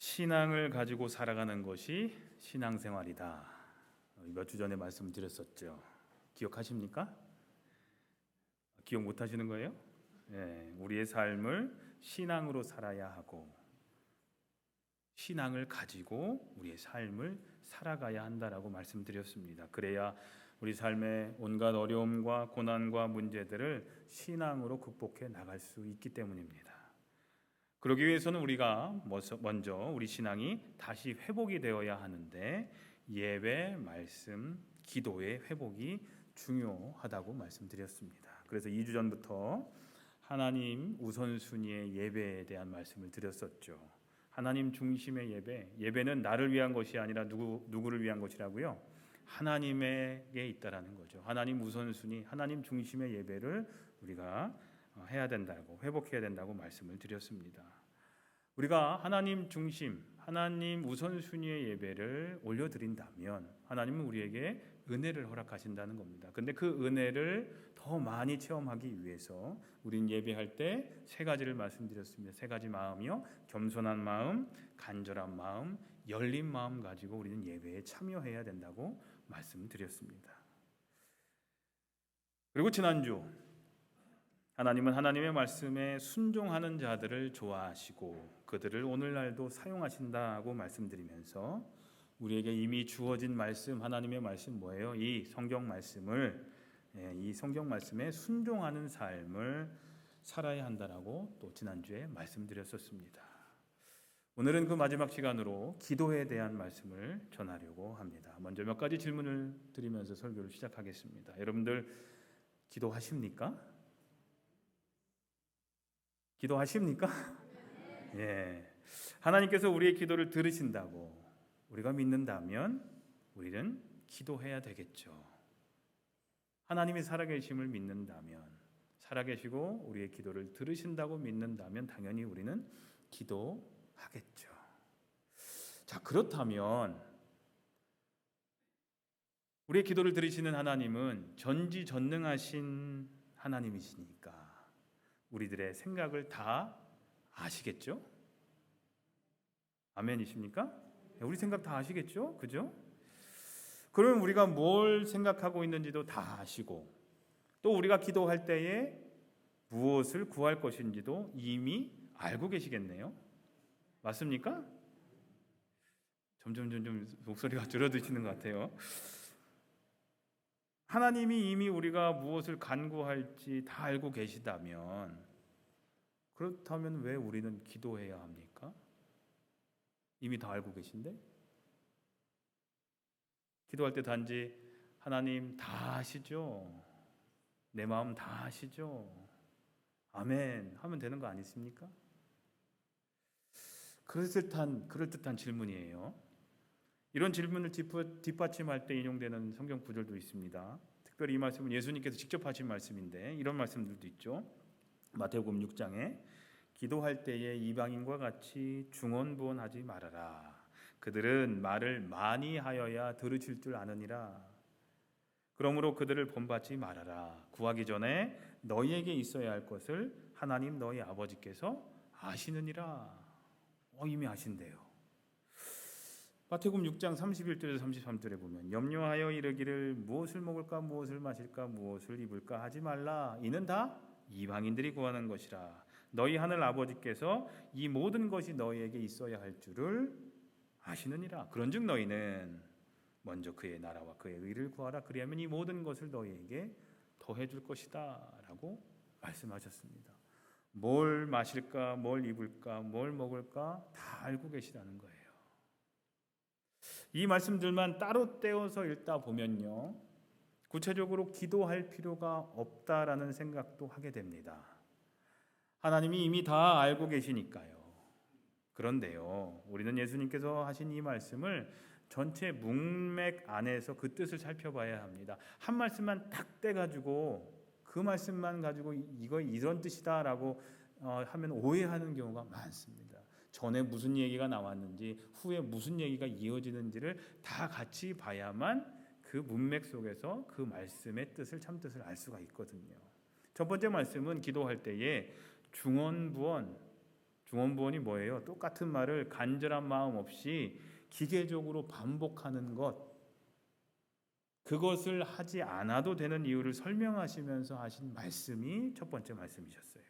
신앙을 가지고 살아가는 것이 신앙생활이다. 몇 주 전에 말씀드렸었죠. 기억하십니까? 기억 못 하시는 거예요? 우리의 삶을 신앙으로 살아야 하고 신앙을 가지고 우리의 삶을 살아가야 한다라고 말씀드렸습니다. 그래야 우리 삶의 온갖 어려움과 고난과 문제들을 신앙으로 극복해 나갈 수 있기 때문입니다. 그러기 위해서는 우리가 먼저 우리 신앙이 다시 회복이 되어야 하는데 예배, 말씀, 기도의 회복이 중요하다고 말씀드렸습니다. 그래서 2주 전부터 하나님 우선순위의 예배에 대한 말씀을 드렸었죠. 하나님 중심의 예배는 나를 위한 것이 아니라 누구를 위한 것이라고요? 하나님에게 있다라는 거죠. 하나님 우선순위, 하나님 중심의 예배를 우리가 해야 된다고, 회복해야 된다고 말씀을 드렸습니다. 우리가 하나님 중심, 하나님 우선순위의 예배를 올려드린다면 하나님은 우리에게 은혜를 허락하신다는 겁니다. 근데 그 은혜를 더 많이 체험하기 위해서 우린 예배할 때 세 가지를 말씀드렸습니다. 세 가지 마음이요. 겸손한 마음, 간절한 마음, 열린 마음 가지고 우리는 예배에 참여해야 된다고 말씀드렸습니다. 그리고 지난주 하나님은 하나님의 말씀에 순종하는 자들을 좋아하시고 그들을 오늘날도 사용하신다고 말씀드리면서 우리에게 이미 주어진 말씀, 하나님의 말씀 뭐예요? 이 성경 말씀에 순종하는 삶을 살아야 한다라고 또 지난주에 말씀드렸었습니다. 오늘은 그 마지막 시간으로 기도에 대한 말씀을 전하려고 합니다. 먼저 몇 가지 질문을 드리면서 설교를 시작하겠습니다. 여러분들 기도하십니까? 기도하십니까? 하나님께서 우리의 기도를 들으신다고 우리가 믿는다면 우리는 기도해야 되겠죠. 하나님이 살아계심을 믿는다면, 살아계시고 우리의 기도를 들으신다고 믿는다면 당연히 우리는 기도하겠죠. 자, 그렇다면 우리의 기도를 들으시는 하나님은 전지전능하신 하나님이시니까 우리들의 생각을 다 아시겠죠? 아멘이십니까? 우리 생각 다 아시겠죠? 그죠? 그러면 우리가 뭘 생각하고 있는지도 다 아시고 또 우리가 기도할 때에 무엇을 구할 것인지도 이미 알고 계시겠네요. 맞습니까? 점점 목소리가 줄어드시는 것 같아요. 하나님이 이미 우리가 무엇을 간구할지 다 알고 계시다면 그렇다면 왜 우리는 기도해야 합니까? 이미 다 알고 계신데? 기도할 때 단지 하나님 다 아시죠? 내 마음 다 아시죠? 아멘 하면 되는 거 아니십니까? 그럴듯한 질문이에요. 이런 질문을 뒷받침할 때 인용되는 성경 구절도 있습니다. 특별히 이 말씀은 예수님께서 직접 하신 말씀인데 이런 말씀들도 있죠. 마태복음 6장에 기도할 때에 이방인과 같이 중언부언하지 말아라. 그들은 말을 많이 하여야 들으실 줄 아느니라. 그러므로 그들을 본받지 말아라. 구하기 전에 너희에게 있어야 할 것을 하나님 너희 아버지께서 아시느니라. 이미 아신대요. 마태복음 6장 31절에서 33절에 보면 염려하여 이르기를 무엇을 먹을까 무엇을 마실까 무엇을 입을까 하지 말라. 이는 다 이방인들이 구하는 것이라. 너희 하늘 아버지께서 이 모든 것이 너희에게 있어야 할 줄을 아시느니라. 그런즉 너희는 먼저 그의 나라와 그의 의를 구하라. 그리하면 이 모든 것을 너희에게 더해 줄 것이다 라고 말씀하셨습니다. 뭘 마실까 뭘 입을까 뭘 먹을까 다 알고 계시다는 거예요. 이 말씀들만 따로 떼어서 읽다 보면요, 구체적으로 기도할 필요가 없다라는 생각도 하게 됩니다. 하나님이 이미 다 알고 계시니까요. 그런데요, 우리는 예수님께서 하신 이 말씀을 전체 문맥 안에서 그 뜻을 살펴봐야 합니다. 한 말씀만 딱 떼가지고 그 말씀만 가지고 이거 이런 뜻이다라고 하면 오해하는 경우가 많습니다. 전에 무슨 얘기가 나왔는지 후에 무슨 얘기가 이어지는지를 다 같이 봐야만 그 문맥 속에서 그 말씀의 뜻을 참뜻을 알 수가 있거든요. 첫 번째 말씀은 기도할 때에 중언부언, 중언부언이 뭐예요? 똑같은 말을 간절한 마음 없이 기계적으로 반복하는 것, 그것을 하지 않아도 되는 이유를 설명하시면서 하신 말씀이 첫 번째 말씀이셨어요.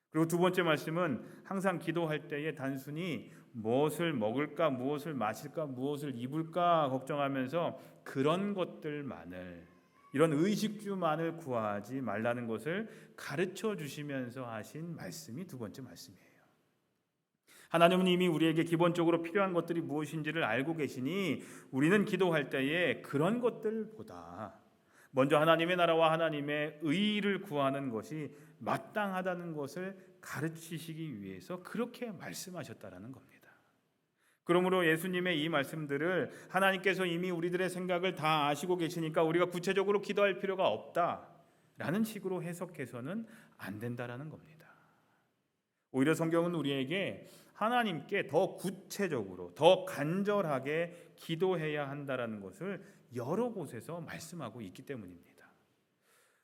그리고 두 번째 말씀은 항상 기도할 때에 단순히 무엇을 먹을까, 무엇을 마실까, 무엇을 입을까 걱정하면서 그런 것들만을, 이런 의식주만을 구하지 말라는 것을 가르쳐 주시면서 하신 말씀이 두 번째 말씀이에요. 하나님은 이미 우리에게 기본적으로 필요한 것들이 무엇인지를 알고 계시니 우리는 기도할 때에 그런 것들보다 먼저 하나님의 나라와 하나님의 의를 구하는 것이 마땅하다는 것을 가르치시기 위해서 그렇게 말씀하셨다라는 겁니다. 그러므로 예수님의 이 말씀들을 하나님께서 이미 우리들의 생각을 다 아시고 계시니까 우리가 구체적으로 기도할 필요가 없다라는 식으로 해석해서는 안 된다라는 겁니다. 오히려 성경은 우리에게 하나님께 더 구체적으로, 더 간절하게 기도해야 한다라는 것을 여러 곳에서 말씀하고 있기 때문입니다.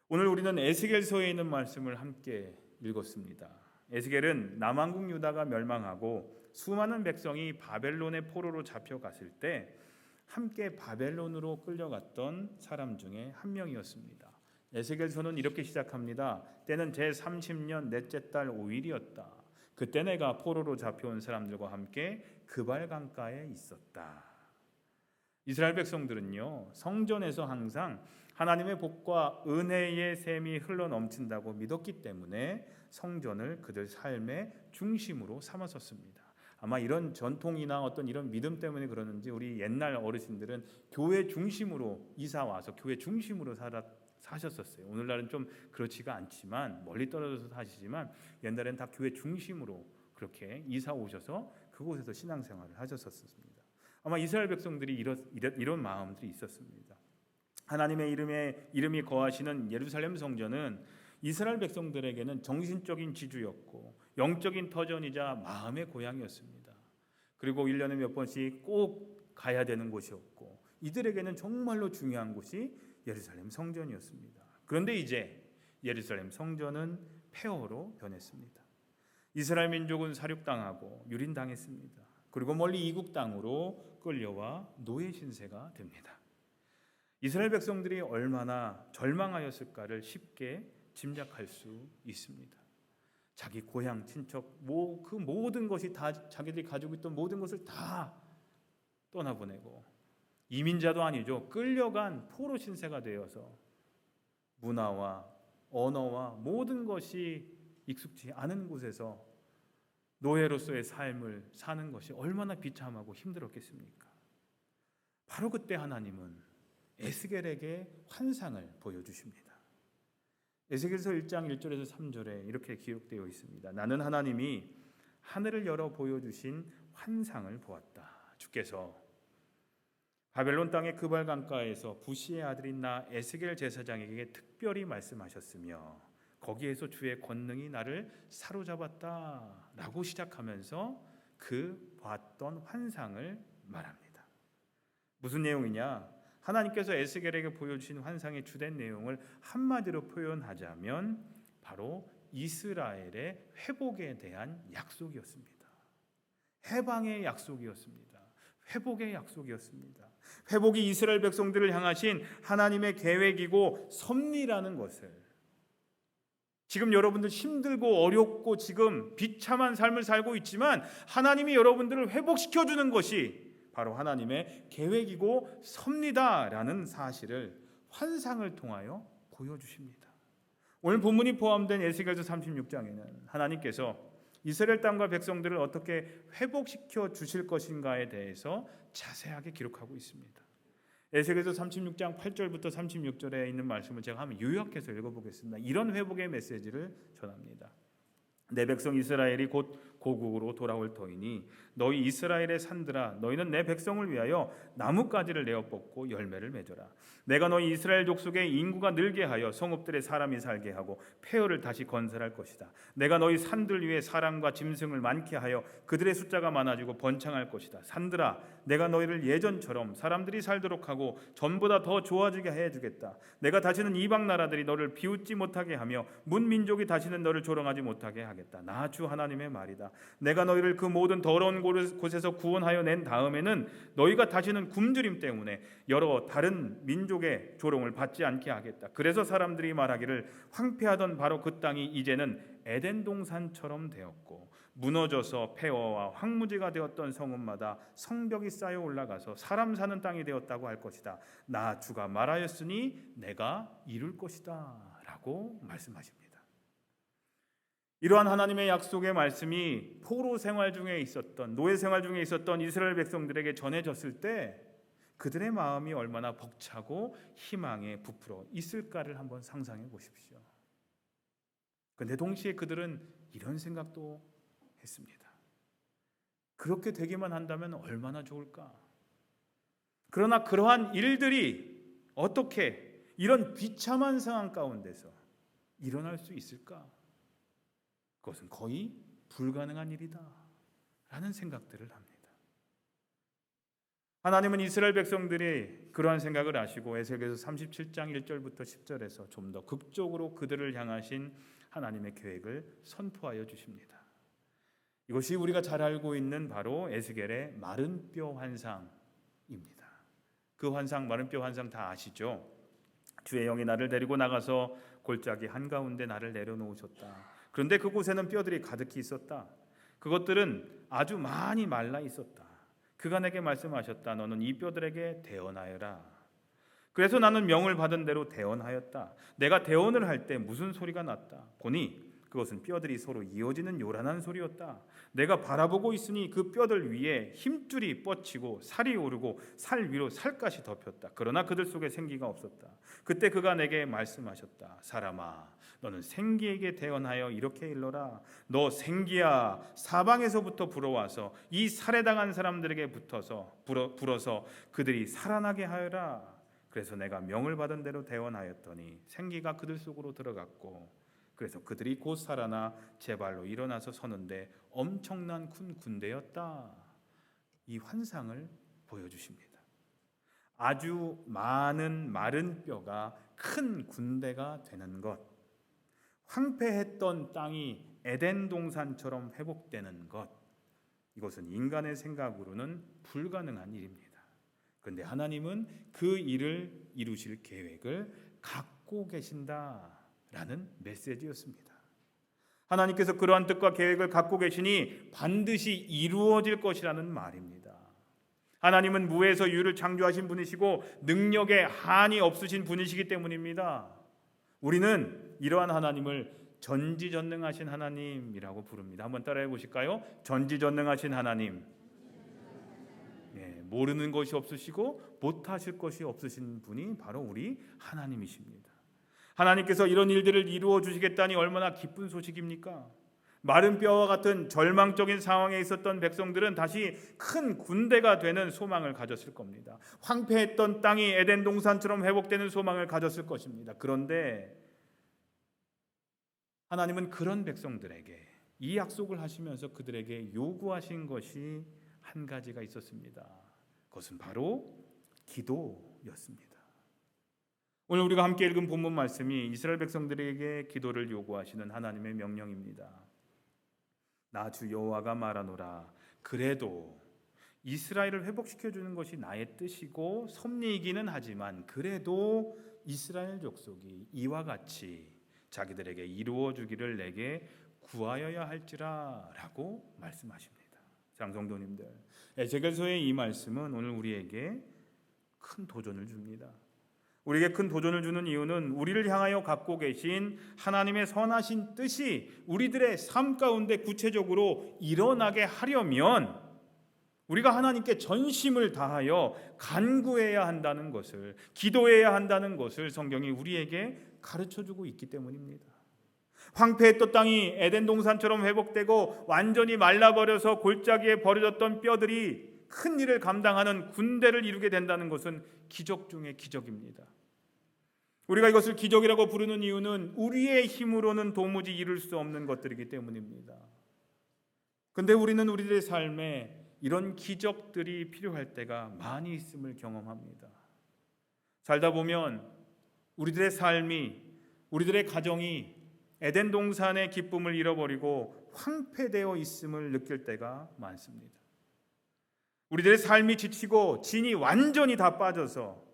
오늘 우리는 에스겔서에 있는 말씀을 함께 읽었습니다. 에스겔은 남왕국 유다가 멸망하고 수많은 백성이 바벨론의 포로로 잡혀갔을 때 함께 바벨론으로 끌려갔던 사람 중에 한 명이었습니다. 에스겔서는 이렇게 시작합니다. 때는 제30년 넷째 달 5일이었다. 그때 내가 포로로 잡혀온 사람들과 함께 그발 강가에 있었다. 이스라엘 백성들은요, 성전에서 항상 하나님의 복과 은혜의 샘이 흘러넘친다고 믿었기 때문에 성전을 그들 삶의 중심으로 삼았었습니다. 아마 이런 전통이나 어떤 이런 믿음 때문에 그러는지 우리 옛날 어르신들은 교회 중심으로 이사 와서 교회 중심으로 사셨었어요. 오늘날은 좀 그렇지가 않지만, 멀리 떨어져서 사시지만 옛날엔 다 교회 중심으로 그렇게 이사 오셔서 그곳에서 신앙생활을 하셨었습니다. 아마 이스라엘 백성들이 이런 마음들이 있었습니다. 하나님의 이름이 거하시는 예루살렘 성전은 이스라엘 백성들에게는 정신적인 지주였고 영적인 터전이자 마음의 고향이었습니다. 그리고 1년에 몇 번씩 꼭 가야 되는 곳이었고 이들에게는 정말로 중요한 곳이 예루살렘 성전이었습니다. 그런데 이제 예루살렘 성전은 폐허로 변했습니다. 이스라엘 민족은 살육당하고 유린당했습니다. 그리고 멀리 이국 땅으로 끌려와 노예 신세가 됩니다. 이스라엘 백성들이 얼마나 절망하였을까를 쉽게 짐작할 수 있습니다. 자기 고향, 친척, 그 모든 것이 다 자기들이 가지고 있던 모든 것을 다 떠나보내고 이민자도 아니죠. 끌려간 포로 신세가 되어서 문화와 언어와 모든 것이 익숙지 않은 곳에서 노예로서의 삶을 사는 것이 얼마나 비참하고 힘들었겠습니까? 바로 그때 하나님은 에스겔에게 환상을 보여주십니다. 에스겔서 1장 1절에서 3절에 이렇게 기록되어 있습니다. 나는 하나님이 하늘을 열어 보여주신 환상을 보았다. 주께서 바벨론 땅의 그발 강가에서 부시의 아들인 나 에스겔 제사장에게 특별히 말씀하셨으며 거기에서 주의 권능이 나를 사로잡았다라고 시작하면서 그 봤던 환상을 말합니다. 무슨 내용이냐? 하나님께서 에스겔에게 보여주신 환상의 주된 내용을 한마디로 표현하자면 바로 이스라엘의 회복에 대한 약속이었습니다. 해방의 약속이었습니다. 회복의 약속이었습니다. 회복이 이스라엘 백성들을 향하신 하나님의 계획이고 섭리라는 것을, 지금 여러분들 힘들고 어렵고 지금 비참한 삶을 살고 있지만 하나님이 여러분들을 회복시켜주는 것이 바로 하나님의 계획이고 섭리다라는 사실을 환상을 통하여 보여주십니다. 오늘 본문이 포함된 에스겔서 36장에는 하나님께서 이스라엘 땅과 백성들을 어떻게 회복시켜 주실 것인가에 대해서 자세하게 기록하고 있습니다. 에스겔서 36장 8절부터 36절에 있는 말씀을 제가 한번 요약해서 읽어보겠습니다. 이런 회복의 메시지를 전합니다. 내 백성 이스라엘이 곧 고국으로 돌아올 터이니 너희 이스라엘의 산들아 너희는 내 백성을 위하여 나뭇가지를 내어 뽑고 열매를 맺어라. 내가 너희 이스라엘 족속의 인구가 늘게 하여 성읍들에 사람이 살게 하고 폐허를 다시 건설할 것이다. 내가 너희 산들 위에 사람과 짐승을 많게 하여 그들의 숫자가 많아지고 번창할 것이다. 산들아 내가 너희를 예전처럼 사람들이 살도록 하고 전보다 더 좋아지게 해주겠다. 내가 다시는 이방 나라들이 너를 비웃지 못하게 하며 문 민족이 다시는 너를 조롱하지 못하게 하겠다. 나 주 하나님의 말이다. 것이다. 내가 너희를 그 모든 더러운 곳에서 구원하여 낸 다음에는 너희가 다시는 굶주림 때문에 여러 다른 민족의 조롱을 받지 않게 하겠다. 그래서 사람들이 말하기를 황폐하던 바로 그 땅이 이제는 에덴 동산처럼 되었고 무너져서 폐허와 황무지가 되었던 성읍마다 성벽이 쌓여 올라가서 사람 사는 땅이 되었다고 할 것이다. 나 주가 말하였으니 내가 이룰 것이다 라고 말씀하십니다. 이러한 하나님의 약속의 말씀이 포로 생활 중에 있었던, 노예 생활 중에 있었던 이스라엘 백성들에게 전해졌을 때 그들의 마음이 얼마나 벅차고 희망에 부풀어 있을까를 한번 상상해 보십시오. 그런데 동시에 그들은 이런 생각도 했습니다. 그렇게 되기만 한다면 얼마나 좋을까? 그러나 그러한 일들이 어떻게 이런 비참한 상황 가운데서 일어날 수 있을까? 그것은 거의 불가능한 일이다 라는 생각들을 합니다. 하나님은 이스라엘 백성들이 그러한 생각을 아시고 에스겔서 37장 1절부터 10절에서 좀 더 극적으로 그들을 향하신 하나님의 계획을 선포하여 주십니다. 이것이 우리가 잘 알고 있는 바로 에스겔의 마른 뼈 환상입니다. 그 환상, 마른 뼈 환상 다 아시죠? 주의 영이 나를 데리고 나가서 골짜기 한가운데 나를 내려놓으셨다. 그런데 그곳에는 뼈들이 가득히 있었다. 그것들은 아주 많이 말라 있었다. 그가 내게 말씀하셨다. 너는 이 뼈들에게 대언하여라. 그래서 나는 명을 받은 대로 대언하였다. 내가 대언을 할 때 무슨 소리가 났다. 보니 그것은 뼈들이 서로 이어지는 요란한 소리였다. 내가 바라보고 있으니 그 뼈들 위에 힘줄이 뻗치고 살이 오르고 살 위로 살갗이 덮였다. 그러나 그들 속에 생기가 없었다. 그때 그가 내게 말씀하셨다. 사람아, 너는 생기에게 대언하여 이렇게 일러라. 너 생기야, 사방에서부터 불어와서 이 살해당한 사람들에게 불어서 그들이 살아나게 하여라. 그래서 내가 명을 받은 대로 대언하였더니 생기가 그들 속으로 들어갔고 그래서 그들이 곧 살아나 제 발로 일어나서 서는데 엄청난 큰 군대였다. 이 환상을 보여주십니다. 아주 많은 마른 뼈가 큰 군대가 되는 것, 황폐했던 땅이 에덴 동산처럼 회복되는 것, 이것은 인간의 생각으로는 불가능한 일입니다. 그런데 하나님은 그 일을 이루실 계획을 갖고 계신다라는 메시지였습니다. 하나님께서 그러한 뜻과 계획을 갖고 계시니 반드시 이루어질 것이라는 말입니다. 하나님은 무에서 유를 창조하신 분이시고 능력에 한이 없으신 분이시기 때문입니다. 우리는 이러한 하나님을 전지전능하신 하나님이라고 부릅니다. 한번 따라해 보실까요? 전지전능하신 하나님. 모르는 것이 없으시고 못하실 것이 없으신 분이 바로 우리 하나님이십니다. 하나님께서 이런 일들을 이루어 주시겠다니 얼마나 기쁜 소식입니까? 마른 뼈와 같은 절망적인 상황에 있었던 백성들은 다시 큰 군대가 되는 소망을 가졌을 겁니다. 황폐했던 땅이 에덴 동산처럼 회복되는 소망을 가졌을 것입니다. 그런데 하나님은 그런 백성들에게 이 약속을 하시면서 그들에게 요구하신 것이 한 가지가 있었습니다. 그것은 바로 기도였습니다. 오늘 우리가 함께 읽은 본문 말씀이 이스라엘 백성들에게 기도를 요구하시는 하나님의 명령입니다. 나 주 여호와가 말하노라. 그래도 이스라엘을 회복시켜 주는 것이 나의 뜻이고 섭리이기는 하지만 그래도 이스라엘 족속이 이와 같이 자기들에게 이루어 주기를 내게 구하여야 할지라라고 말씀하십니다. 장성도님들, 에스겔서의 이 말씀은 오늘 우리에게 큰 도전을 줍니다. 우리에게 큰 도전을 주는 이유는 우리를 향하여 갖고 계신 하나님의 선하신 뜻이 우리들의 삶 가운데 구체적으로 일어나게 하려면 우리가 하나님께 전심을 다하여 간구해야 한다는 것을, 기도해야 한다는 것을 성경이 우리에게 가르쳐주고 있기 때문입니다. 황폐했던 땅이 에덴 동산처럼 회복되고 완전히 말라버려서 골짜기에 버려졌던 뼈들이 큰 일을 감당하는 군대를 이루게 된다는 것은 기적 중의 기적입니다. 우리가 이것을 기적이라고 부르는 이유는 우리의 힘으로는 도무지 이룰 수 없는 것들이기 때문입니다. 그런데 우리는 우리들의 삶에 이런 기적들이 필요할 때가 많이 있음을 경험합니다. 살다 보면 우리들의 삶이, 우리들의 가정이 에덴 동산의 기쁨을 잃어버리고 황폐되어 있음을 느낄 때가 많습니다. 우리들의 삶이 지치고 진이 완전히 다 빠져서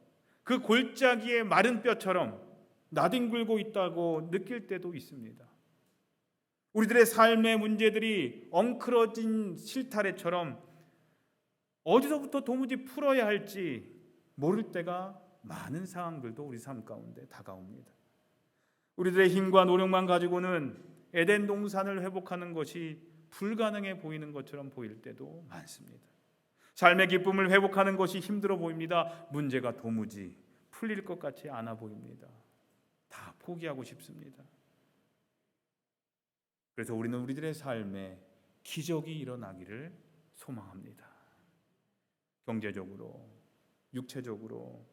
그 골짜기의 마른 뼈처럼 나뒹굴고 있다고 느낄 때도 있습니다. 우리들의 삶의 문제들이 엉클어진 실타래처럼 어디서부터 도무지 풀어야 할지 모를 때가 많은 상황들도 우리 삶 가운데 다가옵니다. 우리들의 힘과 노력만 가지고는 에덴 동산을 회복하는 것이 불가능해 보이는 것처럼 보일 때도 많습니다. 삶의 기쁨을 회복하는 것이 힘들어 보입니다. 문제가 도무지 풀릴 것 같지 않아 보입니다. 다 포기하고 싶습니다. 그래서 우리는 우리들의 삶에 기적이 일어나기를 소망합니다. 경제적으로, 육체적으로,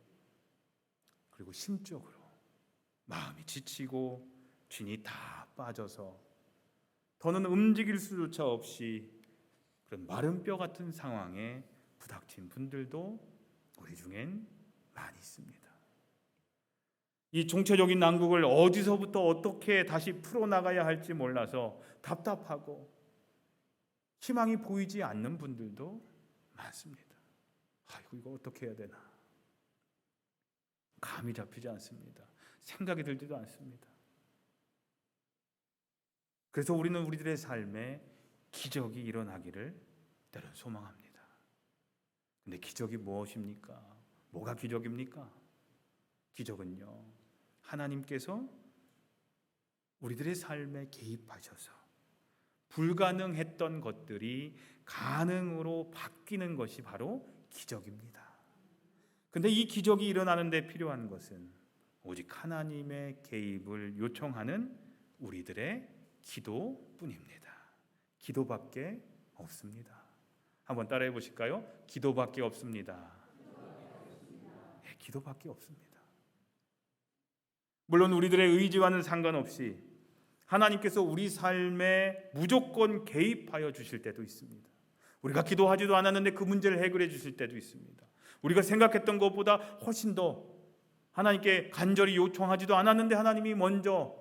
그리고 심적으로 마음이 지치고 진이 다 빠져서 더는 움직일 수조차 없이 그런 마른 뼈 같은 상황에 부닥친 분들도 우리 중엔 많이 있습니다. 이 총체적인 난국을 어디서부터 어떻게 다시 풀어나가야 할지 몰라서 답답하고 희망이 보이지 않는 분들도 많습니다. 아이고, 이거 어떻게 해야 되나? 감이 잡히지 않습니다. 생각이 들지도 않습니다. 그래서 우리는 우리들의 삶에 기적이 일어나기를 때론 소망합니다. 근데 기적이 무엇입니까? 뭐가 기적입니까? 기적은요, 하나님께서 우리들의 삶에 개입하셔서 불가능했던 것들이 가능으로 바뀌는 것이 바로 기적입니다. 근데 이 기적이 일어나는 데 필요한 것은 오직 하나님의 개입을 요청하는 우리들의 기도뿐입니다. 기도밖에 없습니다. 한번 따라해 보실까요? 기도밖에 없습니다. 네, 기도밖에 없습니다. 물론 우리들의 의지와는 상관없이 하나님께서 우리 삶에 무조건 개입하여 주실 때도 있습니다. 우리가 기도하지도 않았는데 그 문제를 해결해 주실 때도 있습니다. 우리가 생각했던 것보다 훨씬 더 하나님께 간절히 요청하지도 않았는데 하나님이 먼저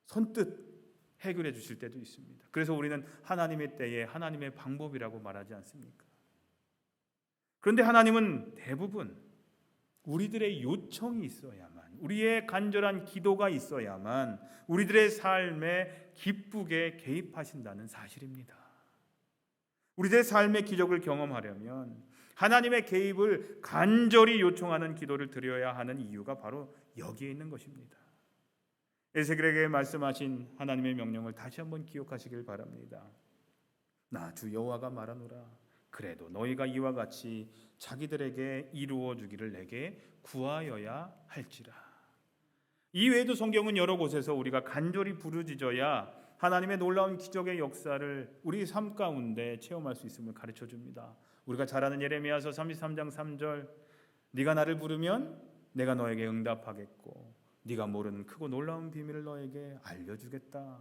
선뜻 해결해 주실 때도 있습니다. 그래서 우리는 하나님의 때에 하나님의 방법이라고 말하지 않습니까? 그런데 하나님은 대부분 우리들의 요청이 있어야만, 우리의 간절한 기도가 있어야만 우리들의 삶에 기쁘게 개입하신다는 사실입니다. 우리들의 삶의 기적을 경험하려면 하나님의 개입을 간절히 요청하는 기도를 드려야 하는 이유가 바로 여기에 있는 것입니다. 에스겔에게 말씀하신 하나님의 명령을 다시 한번 기억하시길 바랍니다. 나 주 여호와가 말하노라. 그래도 너희가 이와 같이 자기들에게 이루어 주기를 내게 구하여야 할지라. 이 외에도 성경은 여러 곳에서 우리가 간절히 부르짖어야 하나님의 놀라운 기적의 역사를 우리 삶 가운데 체험할 수 있음을 가르쳐 줍니다. 우리가 잘 아는 예레미야서 33장 3절, 네가 나를 부르면 내가 너에게 응답하겠고 네가 모르는 크고 놀라운 비밀을 너에게 알려주겠다.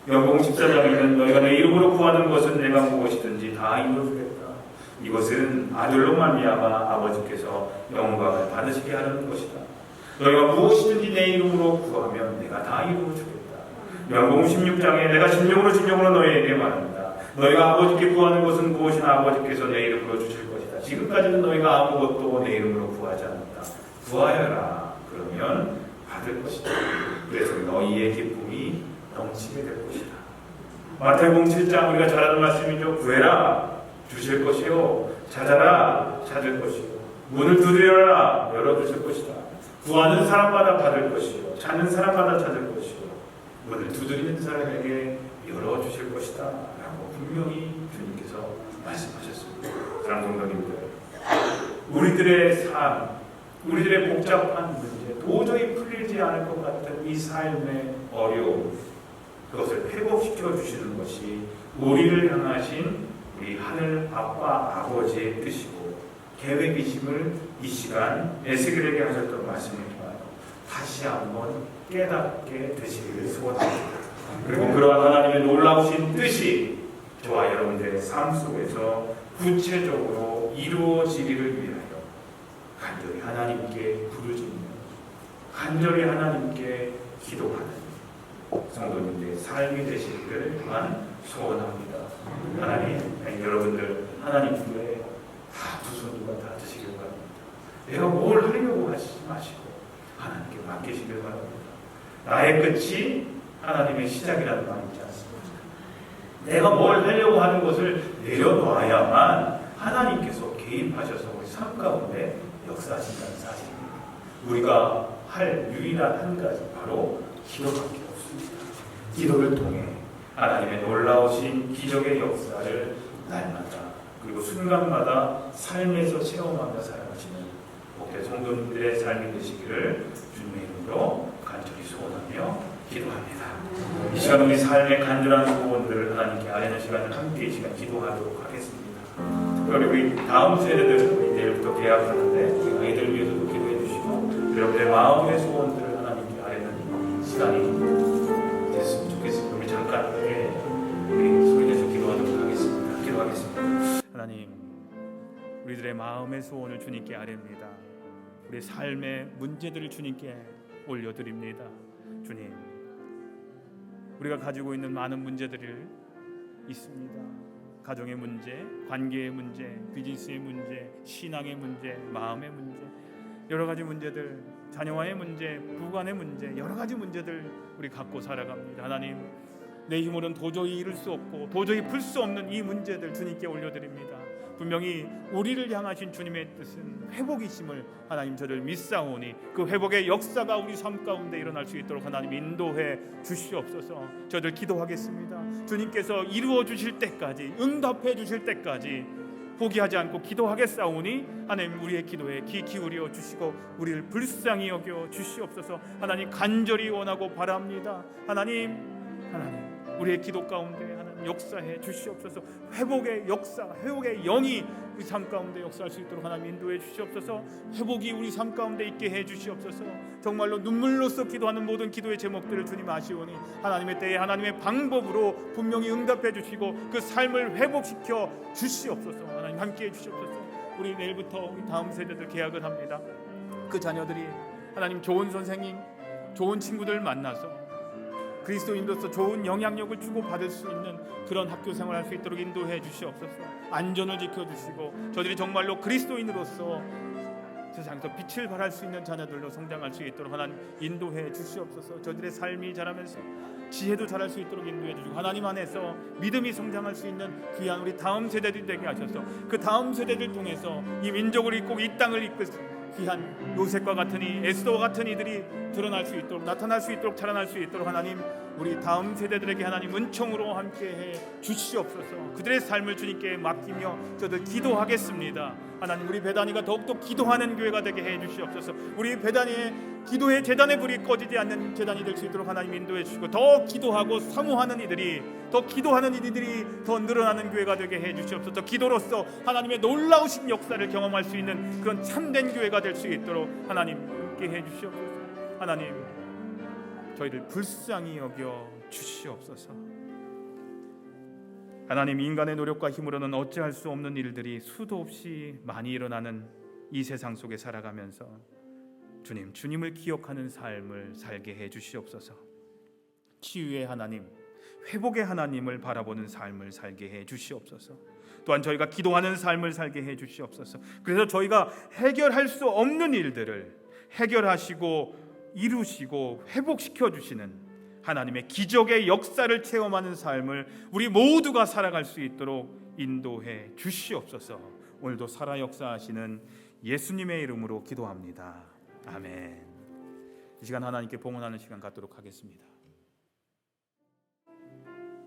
요한복음 14장에는 너희가 내 이름으로 구하는 것은 내가 무엇이든지 다 이루어주겠다. 이것은 아들로 말미암아 아버지께서 영광을 받으시게 하려는 것이다. 너희가 무엇이든지 내 이름으로 구하면 내가 다 이루어주겠다. 요한복음 16장에 내가 진정으로 너희에게 말합니다. 너희가 아버지께 구하는 것은 무엇이나 아버지께서 내 이름으로 주실 것이다. 지금까지는 너희가 아무것도 내 이름으로 구하지 않았다. 구하여라. 그러면 받을 것이다. 그래서 너희의 기쁨이 넘치게 될 것이다. 마태복음 7장 우리가 잘 아는 말씀이죠. 구해라 주실 것이요, 찾아라 찾을 것이요, 문을 두드려라 열어주실 것이다. 구하는 사람마다 받을 것이요, 찾는 사람마다 찾을 것이요, 문을 두드리는 사람에게 열어주실 것이다 라고 분명히 주님께서 말씀하셨습니다. 사랑하는 성도님들, 우리들의 삶, 우리들의 복잡한 문제, 도저히 풀리지 않을 것 같은 이 삶의 어려움, 그것을 회복시켜 주시는 것이 우리를 향하신 우리 하늘 아빠 아버지의 뜻이고 계획이심을 이 시간 에스겔에게 하셨던 말씀입니다. 다시 한번 깨닫게 되시기를 소원합니다. 그리고 그러한 하나님의 놀라우신 뜻이 저와 여러분들의 삶 속에서 구체적으로 이루어지기를 위하여 간절히 하나님께 부르짖는, 간절히 하나님께 기도하는 성도님들의 삶이 되시기를 또한 소원합니다. 하나님, 여러분들 하나님 부에 다 두 손으로 다 드시길 바랍니다. 내가 뭘 하려고 하지 마시고 하나님께 맡기시길 바랍니다. 나의 끝이 하나님의 시작이라는 말이 있지 않습니까? 내가 뭘 하려고 하는 것을 내려놔야만 하나님께서 개입하셔서 우리 삶 가운데 역사하신다는 사실입니다. 우리가 할 유일한 한 가지, 바로 기도밖에 없습니다. 기도를 통해 하나님의 놀라우신 기적의 역사를 날마다 그리고 순간마다 삶에서 체험하며 살아가시는 복된 성도님들의 삶이 되시기를 주님의 이름으로 간절히 소원하며 기도합니다. 이 시간 우리 삶의 간절한 소원들을 하나님께 아뢰는 시간을 함께 이 시간 기도하도록 하겠습니다. 특별히 우리 다음 세대들, 우리 내일부터 계약하는데 우리 아이들 위해서도 기도해 주시고 여러분의 마음의 소원들을 하나님께 아뢰는 시간이 됐으면 좋겠습니다. 우리 잠깐 우리 소리내서 기도하도록 하겠습니다. 기도하겠습니다. 하나님, 우리들의 마음의 소원을 주님께 아뢰입니다. 우리 삶의 문제들을 주님께 올려드립니다. 주님, 우리가 가지고 있는 많은 문제들을 있습니다. 가정의 문제, 관계의 문제, 비즈니스의 문제, 신앙의 문제, 마음의 문제, 여러 가지 문제들, 자녀와의 문제, 부관의 문제, 여러 가지 문제들 우리 갖고 살아갑니다. 하나님, 내 힘으로는 도저히 이룰 수 없고 도저히 풀 수 없는 이 문제들 주님께 올려드립니다. 분명히 우리를 향하신 주님의 뜻은 회복이심을 하나님 저를 믿사오니 그 회복의 역사가 우리 삶 가운데 일어날 수 있도록 하나님 인도해 주시옵소서. 저들 기도하겠습니다. 주님께서 이루어 주실 때까지, 응답해 주실 때까지 포기하지 않고 기도하겠사오니 하나님 우리의 기도에 귀 기울여 주시고 우리를 불쌍히 여겨 주시옵소서. 하나님 간절히 원하고 바랍니다. 하나님 우리의 기도 가운데 하나님 역사해 주시옵소서. 회복의 역사, 회복의 영이 우리 삶 가운데 역사할 수 있도록 하나님 인도해 주시옵소서. 회복이 우리 삶 가운데 있게 해 주시옵소서. 정말로 눈물로써 기도하는 모든 기도의 제목들을 주님 아시오니 하나님의 때에 하나님의 방법으로 분명히 응답해 주시고 그 삶을 회복시켜 주시옵소서. 하나님 함께해 주시옵소서. 우리 내일부터 우리 다음 세대들 계약을 합니다. 그 자녀들이 하나님 좋은 선생님, 좋은 친구들 만나서 그리스도인으로서 좋은 영향력을 주고받을 수 있는 그런 학교 생활할 수 있도록 인도해 주시옵소서. 안전을 지켜주시고 저들이 정말로 그리스도인으로서 세상에서 빛을 발할 수 있는 자녀들로 성장할 수 있도록 하나님 인도해 주시옵소서. 저들의 삶이 자라면서 지혜도 자랄 수 있도록 인도해 주시고 하나님 안에서 믿음이 성장할 수 있는 귀한 우리 다음 세대들이 되게 하셔서 그 다음 세대들 통해서 이 민족을 이끌고 이 땅을 이끌 귀한 요셉과 같은 이 에스더와 같은 이들이 드러날 수 있도록 나타날 수 있도록 자라날 수 있도록 하나님 우리 다음 세대들에게 하나님 은총으로 함께해 주시옵소서. 그들의 삶을 주님께 맡기며 저들 기도하겠습니다. 하나님 우리 배단위가 더욱더 기도하는 교회가 되게 해 주시옵소서. 우리 배단위의 기도의 재단의 불이 꺼지지 않는 재단이 될 수 있도록 하나님 인도해 주시고 더 기도하고 사모하는 이들이 더 기도하는 이들이 더 늘어나는 교회가 되게 해 주시옵소서. 기도로서 하나님의 놀라우신 역사를 경험할 수 있는 그런 참된 교회가 될 수 있도록 하나님 함께 해 주시옵소서. 하나님 저희를 불쌍히 여겨 주시옵소서. 하나님 인간의 노력과 힘으로는 어찌할 수 없는 일들이 수도 없이 많이 일어나는 이 세상 속에 살아가면서 주님을 기억하는 삶을 살게 해 주시옵소서. 치유의 하나님, 회복의 하나님을 바라보는 삶을 살게 해 주시옵소서. 또한 저희가 기도하는 삶을 살게 해 주시옵소서. 그래서 저희가 해결할 수 없는 일들을 해결하시고 이루시고 회복시켜 주시는 하나님의 기적의 역사를 체험하는 삶을 우리 모두가 살아갈 수 있도록 인도해 주시옵소서. 오늘도 살아 역사하시는 예수님의 이름으로 기도합니다. 아멘. 이 시간 하나님께 봉헌하는 시간 갖도록 하겠습니다.